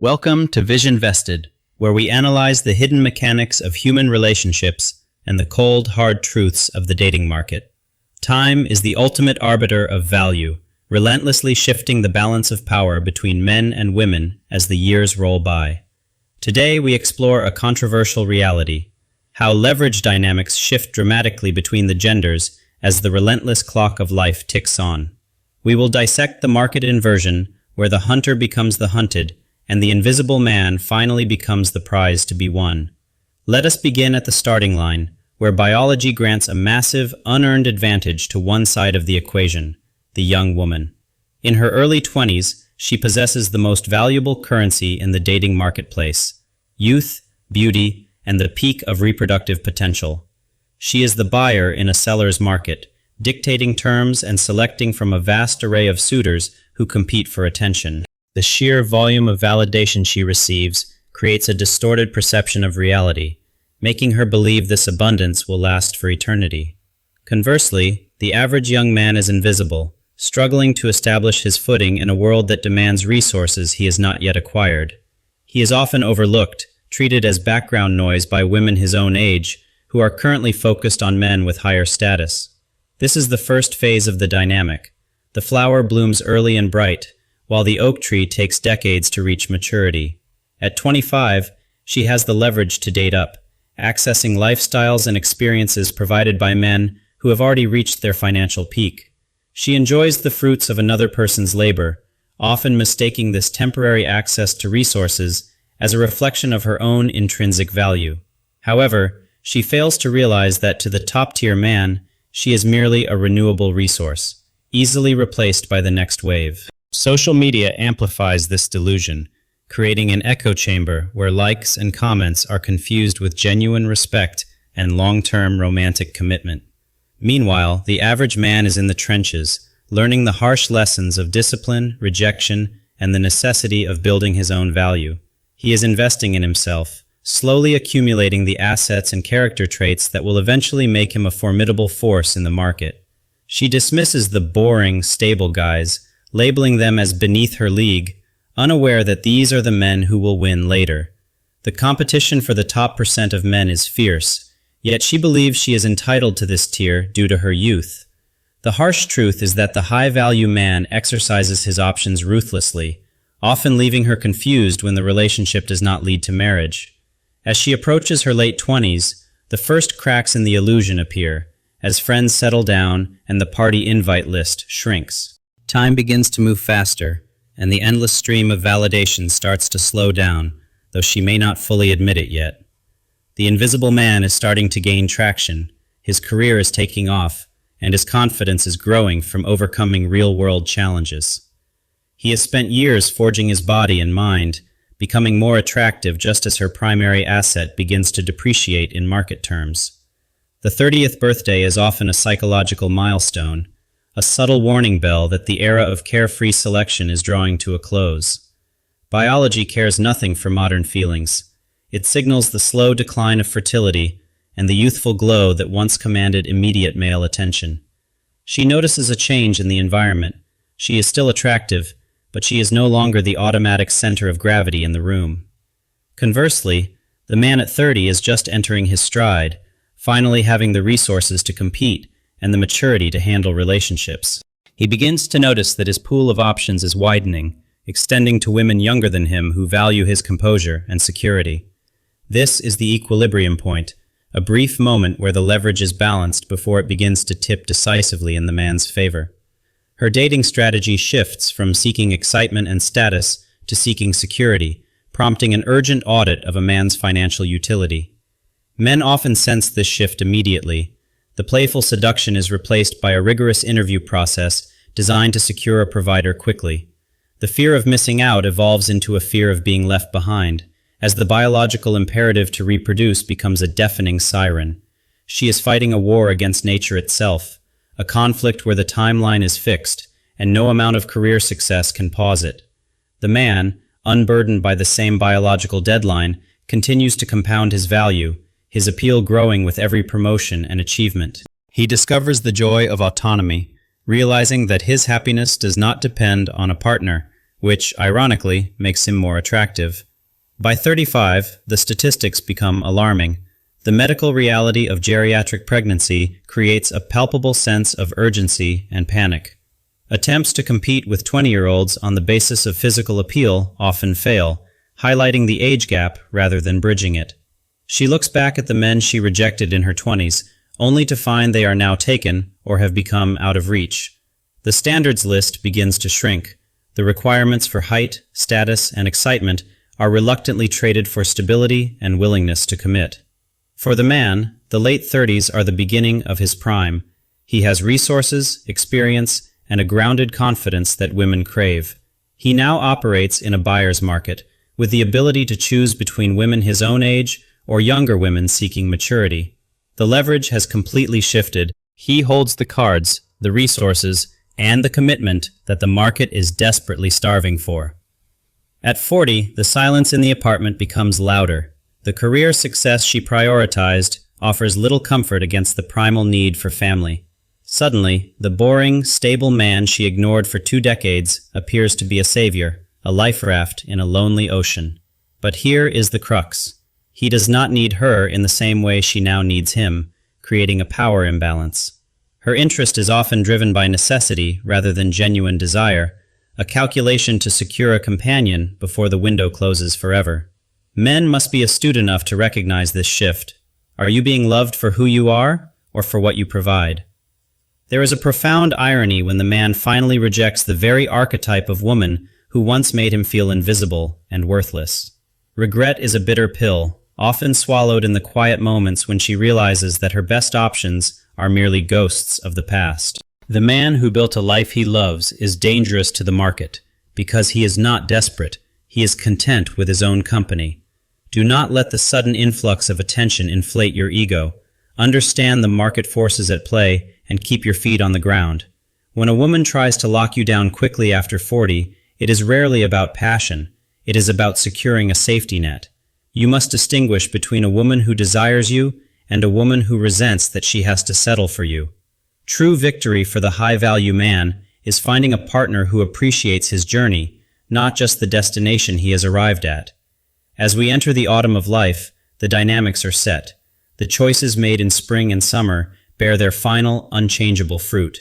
Welcome to Vision Vested, where we analyze the hidden mechanics of human relationships and the cold, hard truths of the dating market. Time is the ultimate arbiter of value, relentlessly shifting the balance of power between men and women as the years roll by. Today, we explore a controversial reality: how leverage dynamics shift dramatically between the genders as the relentless clock of life ticks on. We will dissect the market inversion, where the hunter becomes the hunted, and the invisible man finally becomes the prize to be won. Let us begin at the starting line, where biology grants a massive, unearned advantage to one side of the equation, the young woman. In her early 20s, she possesses the most valuable currency in the dating marketplace: youth, beauty, and the peak of reproductive potential. She is the buyer in a seller's market, dictating terms and selecting from a vast array of suitors who compete for attention. The sheer volume of validation she receives creates a distorted perception of reality, making her believe this abundance will last for eternity. Conversely, the average young man is invisible, struggling to establish his footing in a world that demands resources he has not yet acquired. He is often overlooked, treated as background noise by women his own age, who are currently focused on men with higher status. This is the first phase of the dynamic. The flower blooms early and bright, while the oak tree takes decades to reach maturity. At 25, she has the leverage to date up, accessing lifestyles and experiences provided by men who have already reached their financial peak. She enjoys the fruits of another person's labor, often mistaking this temporary access to resources as a reflection of her own intrinsic value. However, she fails to realize that to the top-tier man, she is merely a renewable resource, easily replaced by the next wave. Social media amplifies this delusion, creating an echo chamber where likes and comments are confused with genuine respect and long-term romantic commitment. Meanwhile, the average man is in the trenches, learning the harsh lessons of discipline, rejection, and the necessity of building his own value. He is investing in himself, slowly accumulating the assets and character traits that will eventually make him a formidable force in the market. She dismisses the boring, stable guys, labeling them as beneath her league, unaware that these are the men who will win later. The competition for the top percent of men is fierce, yet she believes she is entitled to this tier due to her youth. The harsh truth is that the high-value man exercises his options ruthlessly, often leaving her confused when the relationship does not lead to marriage. As she approaches her late 20s, the first cracks in the illusion appear, as friends settle down and the party invite list shrinks. Time begins to move faster, and the endless stream of validation starts to slow down, though she may not fully admit it yet. The invisible man is starting to gain traction, his career is taking off, and his confidence is growing from overcoming real-world challenges. He has spent years forging his body and mind, becoming more attractive just as her primary asset begins to depreciate in market terms. The 30th birthday is often a psychological milestone, a subtle warning bell that the era of carefree selection is drawing to a close. Biology cares nothing for modern feelings. It signals the slow decline of fertility and the youthful glow that once commanded immediate male attention. She notices a change in the environment. She is still attractive, but she is no longer the automatic center of gravity in the room. Conversely, the man at 30 is just entering his stride, finally having the resources to compete and the maturity to handle relationships. He begins to notice that his pool of options is widening, extending to women younger than him who value his composure and security. This is the equilibrium point, a brief moment where the leverage is balanced before it begins to tip decisively in the man's favor. Her dating strategy shifts from seeking excitement and status to seeking security, prompting an urgent audit of a man's financial utility. Men often sense this shift immediately. The playful seduction is replaced by a rigorous interview process designed to secure a provider quickly. The fear of missing out evolves into a fear of being left behind, as the biological imperative to reproduce becomes a deafening siren. She is fighting a war against nature itself, a conflict where the timeline is fixed, and no amount of career success can pause it. The man, unburdened by the same biological deadline, continues to compound his value, his appeal growing with every promotion and achievement. He discovers the joy of autonomy, realizing that his happiness does not depend on a partner, which, ironically, makes him more attractive. By 35, the statistics become alarming. The medical reality of geriatric pregnancy creates a palpable sense of urgency and panic. Attempts to compete with 20-year-olds on the basis of physical appeal often fail, highlighting the age gap rather than bridging it. She looks back at the men she rejected in her 20s, only to find they are now taken or have become out of reach. The standards list begins to shrink. The requirements for height, status, and excitement are reluctantly traded for stability and willingness to commit. For the man, the late 30s are the beginning of his prime. He has resources, experience, and a grounded confidence that women crave. He now operates in a buyer's market, with the ability to choose between women his own age or younger women seeking maturity. The leverage has completely shifted. He holds the cards, the resources, and the commitment that the market is desperately starving for. At 40, the silence in the apartment becomes louder. The career success she prioritized offers little comfort against the primal need for family. Suddenly, the boring, stable man she ignored for 2 decades appears to be a savior, a life raft in a lonely ocean. But here is the crux. He does not need her in the same way she now needs him, creating a power imbalance. Her interest is often driven by necessity rather than genuine desire, a calculation to secure a companion before the window closes forever. Men must be astute enough to recognize this shift. Are you being loved for who you are, or for what you provide? There is a profound irony when the man finally rejects the very archetype of woman who once made him feel invisible and worthless. Regret is a bitter pill, often swallowed in the quiet moments when she realizes that her best options are merely ghosts of the past. The man who built a life he loves is dangerous to the market, because he is not desperate, he is content with his own company. Do not let the sudden influx of attention inflate your ego. Understand the market forces at play and keep your feet on the ground. When a woman tries to lock you down quickly after 40, it is rarely about passion. It is about securing a safety net. You must distinguish between a woman who desires you and a woman who resents that she has to settle for you. True victory for the high-value man is finding a partner who appreciates his journey, not just the destination he has arrived at. As we enter the autumn of life, the dynamics are set. The choices made in spring and summer bear their final, unchangeable fruit.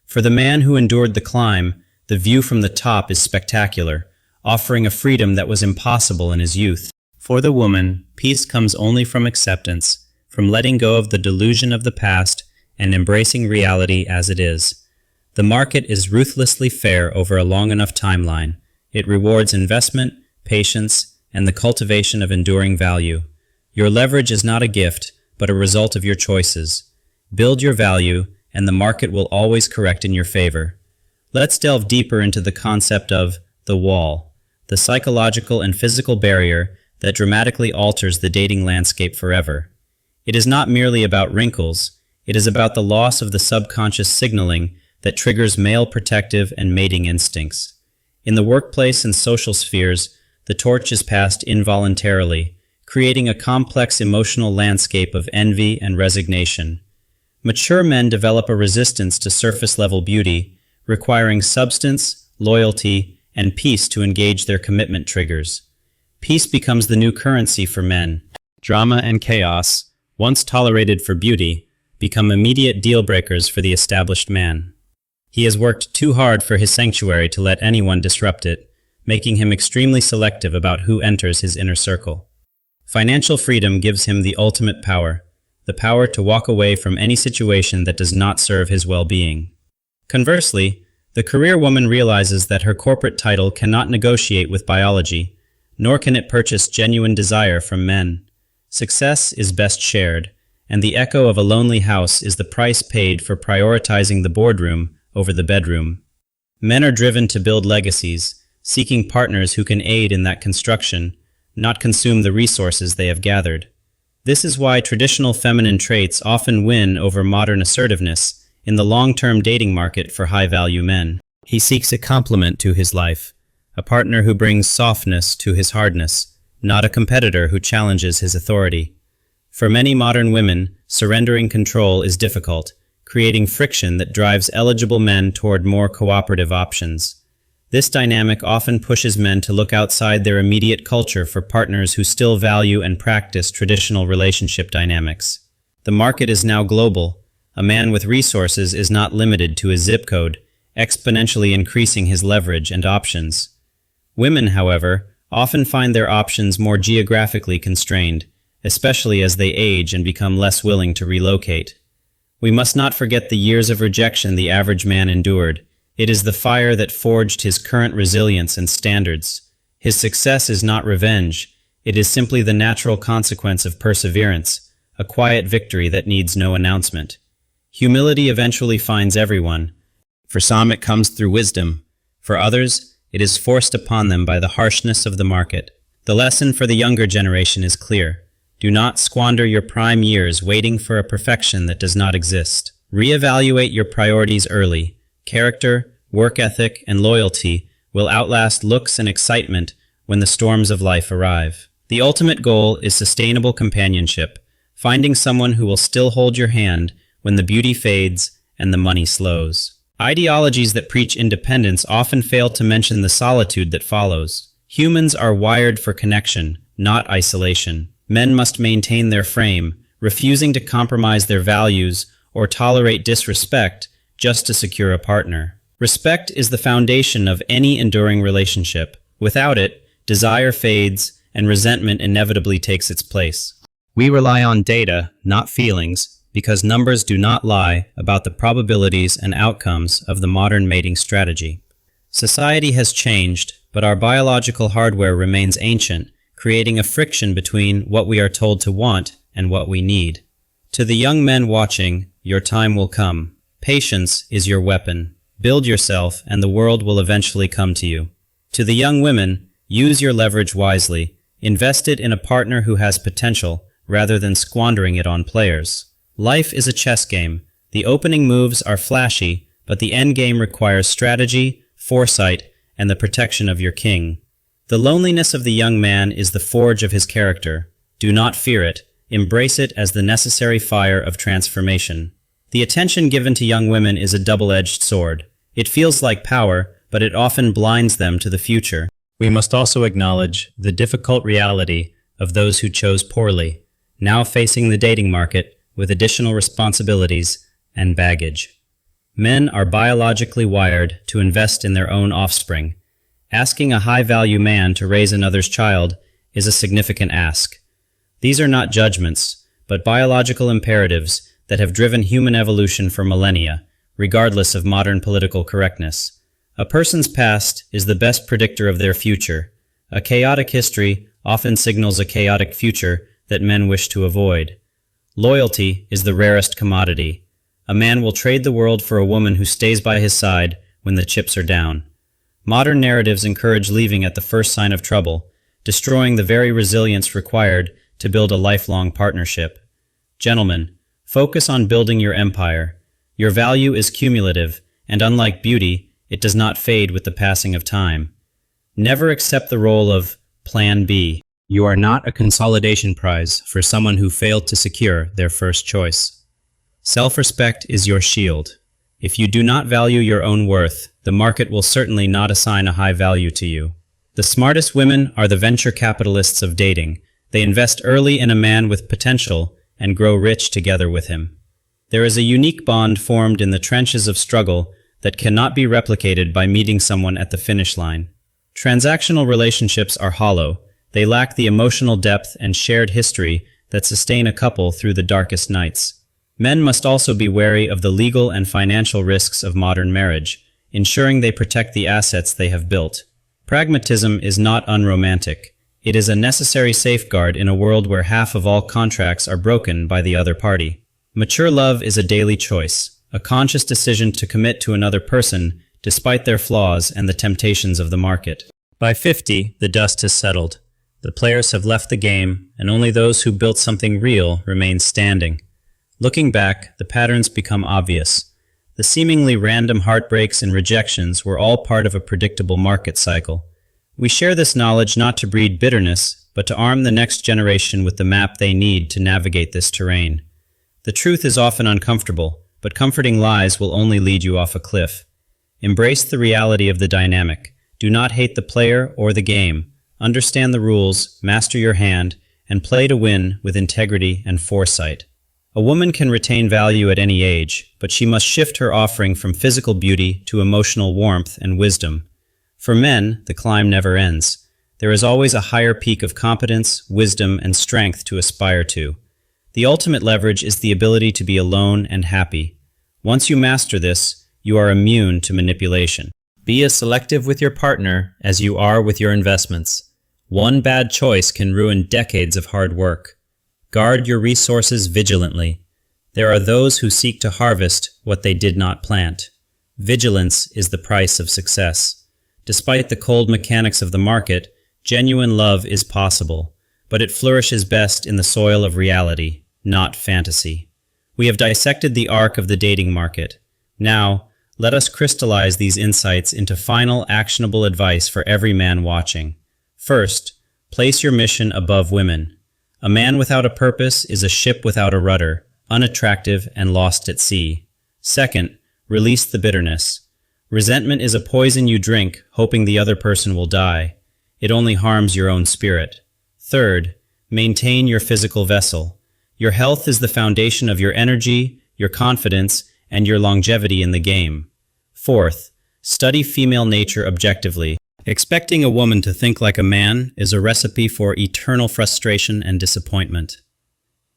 For the man who endured the climb, the view from the top is spectacular, offering a freedom that was impossible in his youth. For the woman, peace comes only from acceptance, from letting go of the delusion of the past and embracing reality as it is. The market is ruthlessly fair over a long enough timeline. It rewards investment, patience, and the cultivation of enduring value. Your leverage is not a gift, but a result of your choices. Build your value, and the market will always correct in your favor. Let's delve deeper into the concept of the wall, the psychological and physical barrier that dramatically alters the dating landscape forever. It is not merely about wrinkles, it is about the loss of the subconscious signaling that triggers male protective and mating instincts. In the workplace and social spheres, the torch is passed involuntarily, creating a complex emotional landscape of envy and resignation. Mature men develop a resistance to surface-level beauty, requiring substance, loyalty, and peace to engage their commitment triggers. Peace becomes the new currency for men. Drama and chaos, once tolerated for beauty, become immediate deal-breakers for the established man. He has worked too hard for his sanctuary to let anyone disrupt it, making him extremely selective about who enters his inner circle. Financial freedom gives him the ultimate power, the power to walk away from any situation that does not serve his well-being. Conversely, the career woman realizes that her corporate title cannot negotiate with biology, nor can it purchase genuine desire from men. Success is best shared, and the echo of a lonely house is the price paid for prioritizing the boardroom over the bedroom. Men are driven to build legacies, seeking partners who can aid in that construction, not consume the resources they have gathered. This is why traditional feminine traits often win over modern assertiveness in the long-term dating market for high-value men. He seeks a complement to his life, a partner who brings softness to his hardness, not a competitor who challenges his authority. For many modern women, surrendering control is difficult, creating friction that drives eligible men toward more cooperative options. This dynamic often pushes men to look outside their immediate culture for partners who still value and practice traditional relationship dynamics. The market is now global. A man with resources is not limited to his zip code, exponentially increasing his leverage and options. Women, however, often find their options more geographically constrained, especially as they age and become less willing to relocate. We must not forget the years of rejection the average man endured. It is the fire that forged his current resilience and standards. His success is not revenge. It is simply the natural consequence of perseverance, a quiet victory that needs no announcement. Humility eventually finds everyone. For some, it comes through wisdom. For others, it is forced upon them by the harshness of the market. The lesson for the younger generation is clear. Do not squander your prime years waiting for a perfection that does not exist. Reevaluate your priorities early. Character, work ethic, and loyalty will outlast looks and excitement when the storms of life arrive. The ultimate goal is sustainable companionship, finding someone who will still hold your hand when the beauty fades and the money slows. Ideologies that preach independence often fail to mention the solitude that follows. Humans are wired for connection, not isolation. Men must maintain their frame, refusing to compromise their values or tolerate disrespect just to secure a partner. Respect is the foundation of any enduring relationship. Without it, desire fades and resentment inevitably takes its place. We rely on data, not feelings, because numbers do not lie about the probabilities and outcomes of the modern mating strategy. Society has changed, but our biological hardware remains ancient, creating a friction between what we are told to want and what we need. To the young men watching, your time will come. Patience is your weapon. Build yourself, and the world will eventually come to you. To the young women, use your leverage wisely. Invest it in a partner who has potential, rather than squandering it on players. Life is a chess game. The opening moves are flashy, but the end game requires strategy, foresight, and the protection of your king. The loneliness of the young man is the forge of his character. Do not fear it. Embrace it as the necessary fire of transformation. The attention given to young women is a double-edged sword. It feels like power, but it often blinds them to the future. We must also acknowledge the difficult reality of those who chose poorly, now facing the dating market with additional responsibilities and baggage. Men are biologically wired to invest in their own offspring. Asking a high-value man to raise another's child is a significant ask. These are not judgments, but biological imperatives that have driven human evolution for millennia, regardless of modern political correctness. A person's past is the best predictor of their future. A chaotic history often signals a chaotic future that men wish to avoid. Loyalty is the rarest commodity. A man will trade the world for a woman who stays by his side when the chips are down. Modern narratives encourage leaving at the first sign of trouble, destroying the very resilience required to build a lifelong partnership. Gentlemen, focus on building your empire. Your value is cumulative, and unlike beauty, it does not fade with the passing of time. Never accept the role of Plan B. You are not a consolidation prize for someone who failed to secure their first choice. Self-respect is your shield. If you do not value your own worth, the market will certainly not assign a high value to you. The smartest women are the venture capitalists of dating. They invest early in a man with potential and grow rich together with him. There is a unique bond formed in the trenches of struggle that cannot be replicated by meeting someone at the finish line. Transactional relationships are hollow. They lack the emotional depth and shared history that sustain a couple through the darkest nights. Men must also be wary of the legal and financial risks of modern marriage, ensuring they protect the assets they have built. Pragmatism is not unromantic. It is a necessary safeguard in a world where half of all contracts are broken by the other party. Mature love is a daily choice, a conscious decision to commit to another person despite their flaws and the temptations of the market. By 50, the dust has settled. The players have left the game, and only those who built something real remain standing. Looking back, the patterns become obvious. The seemingly random heartbreaks and rejections were all part of a predictable market cycle. We share this knowledge not to breed bitterness, but to arm the next generation with the map they need to navigate this terrain. The truth is often uncomfortable, but comforting lies will only lead you off a cliff. Embrace the reality of the dynamic. Do not hate the player or the game. Understand the rules, master your hand, and play to win with integrity and foresight. A woman can retain value at any age, but she must shift her offering from physical beauty to emotional warmth and wisdom. For men, the climb never ends. There is always a higher peak of competence, wisdom, and strength to aspire to. The ultimate leverage is the ability to be alone and happy. Once you master this, you are immune to manipulation. Be as selective with your partner as you are with your investments. One bad choice can ruin decades of hard work. Guard your resources vigilantly. There are those who seek to harvest what they did not plant. Vigilance is the price of success. Despite the cold mechanics of the market, genuine love is possible, but it flourishes best in the soil of reality, not fantasy. We have dissected the arc of the dating market. Now, let us crystallize these insights into final actionable advice for every man watching. First, place your mission above women. A man without a purpose is a ship without a rudder, unattractive and lost at sea. Second, release the bitterness. Resentment is a poison you drink, hoping the other person will die. It only harms your own spirit. Third, maintain your physical vessel. Your health is the foundation of your energy, your confidence, and your longevity in the game. Fourth, study female nature objectively. Expecting a woman to think like a man is a recipe for eternal frustration and disappointment.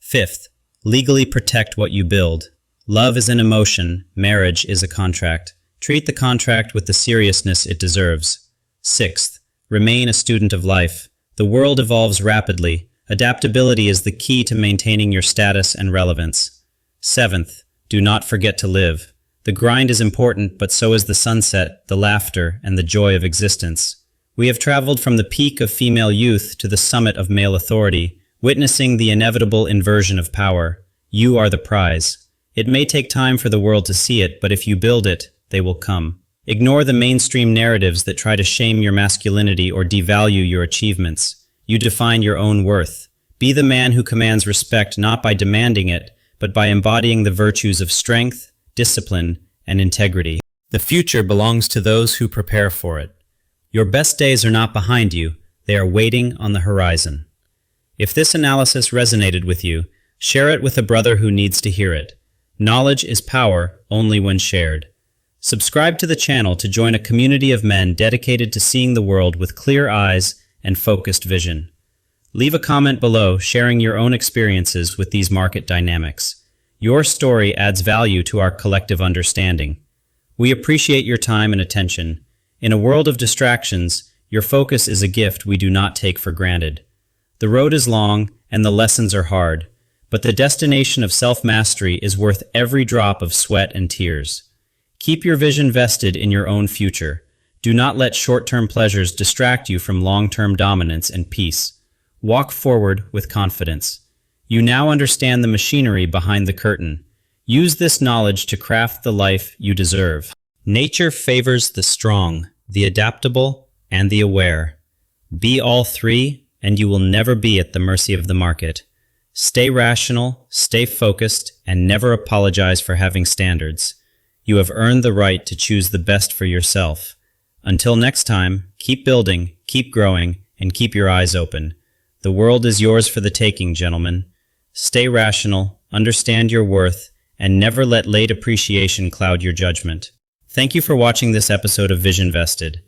Fifth, legally protect what you build. Love is an emotion, marriage is a contract. Treat the contract with the seriousness it deserves. Sixth, remain a student of life. The world evolves rapidly. Adaptability is the key to maintaining your status and relevance. Seventh, do not forget to live. The grind is important, but so is the sunset, the laughter, and the joy of existence. We have traveled from the peak of female youth to the summit of male authority, witnessing the inevitable inversion of power. You are the prize. It may take time for the world to see it, but if you build it, they will come. Ignore the mainstream narratives that try to shame your masculinity or devalue your achievements. You define your own worth. Be the man who commands respect not by demanding it, but by embodying the virtues of strength, discipline, and integrity. The future belongs to those who prepare for it. Your best days are not behind you, they are waiting on the horizon. If this analysis resonated with you, share it with a brother who needs to hear it. Knowledge is power only when shared. Subscribe to the channel to join a community of men dedicated to seeing the world with clear eyes and focused vision. Leave a comment below sharing your own experiences with these market dynamics. Your story adds value to our collective understanding. We appreciate your time and attention. In a world of distractions, your focus is a gift we do not take for granted. The road is long and the lessons are hard, but the destination of self-mastery is worth every drop of sweat and tears. Keep your vision vested in your own future. Do not let short-term pleasures distract you from long-term dominance and peace. Walk forward with confidence. You now understand the machinery behind the curtain. Use this knowledge to craft the life you deserve. Nature favors the strong, the adaptable, and the aware. Be all three, and you will never be at the mercy of the market. Stay rational, stay focused, and never apologize for having standards. You have earned the right to choose the best for yourself. Until next time, keep building, keep growing, and keep your eyes open. The world is yours for the taking, gentlemen. Stay rational, understand your worth, and never let late appreciation cloud your judgment. Thank you for watching this episode of Vision Vested.